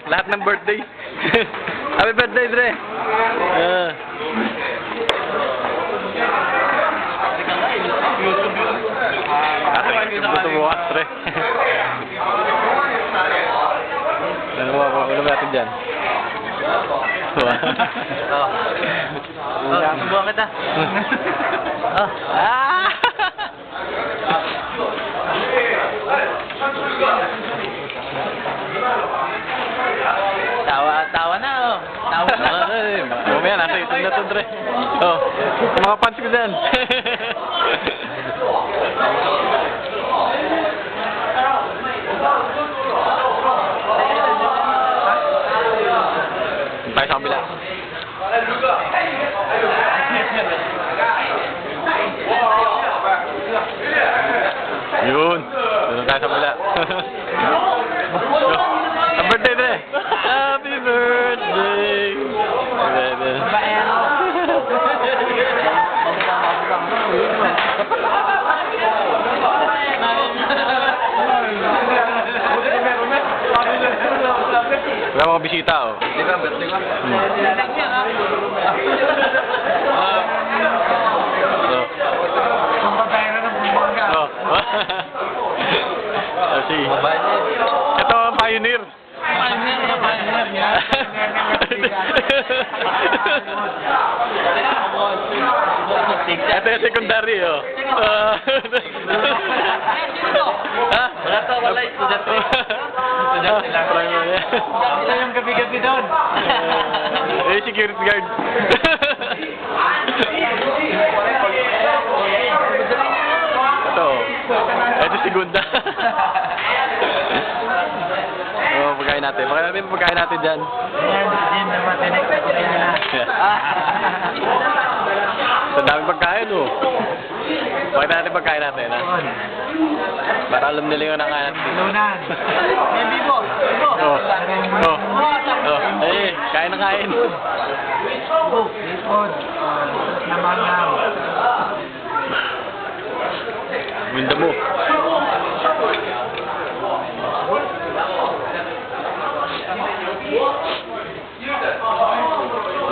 Lahat ng birthday. Happy birthday, Dre. Gusto mo ka, Dre. Ano ba natin dyan? Subuhan kita. Tawa na, oh. Tawa na. Mamaya, nasa YouTube na to, Dre. Oh, mga fans ko dyan. Tayo sa kabila. Yun. Doon tayo sa kabila. Happy birthday, Dre. Happy birthday. Wala mga bisita, oh. Di ba, birthday ko? Ito ang pioneer. Ito yung secondary, oh. Wala to, wala yung estudyante. Estudyante lang. Wala yung gabi-gabi doon. Security guard. Ito segunda. Oh, pagkain natin. Pagkain natin dyan. Ayan, naman, tinik na pagkain na. Sa daming pagkain, oh. Pakita natin pagkain natin, ha? Para alam nila yung nakain natin. Lunan. Hindi po. Eh, kain na kain. Lipod. Naman na. Winda mo.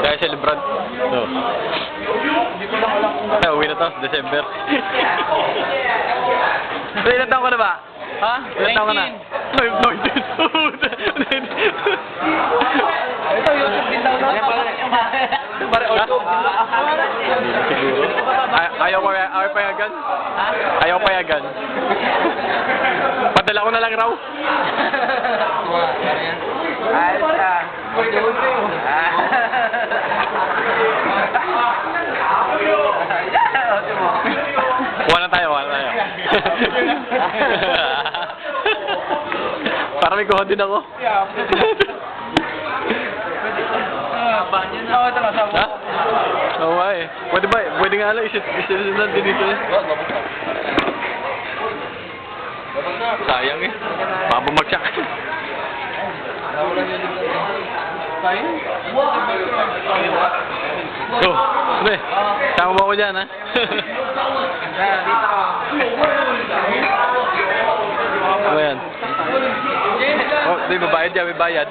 Guys, celebrate. No. Uwi na to, December. Ilan taon ka na ba? Ha? Ilan taon ka na? 19. Ito, YouTube din daw na. Pare, YouTube. Siguro. Ayaw payagan? Ayaw payagan. Padala ko na lang raw. Ayos ka. Wala tayo. Para may kuha din ako. Ha? Oo nga eh. Pwede nga lang, isa-isa din dito eh. Sayang eh. Baka bumagsak. So, Dre, sama mo ako dyan, ha? Ano yan? Oh, di, babayad dyan, may bayad.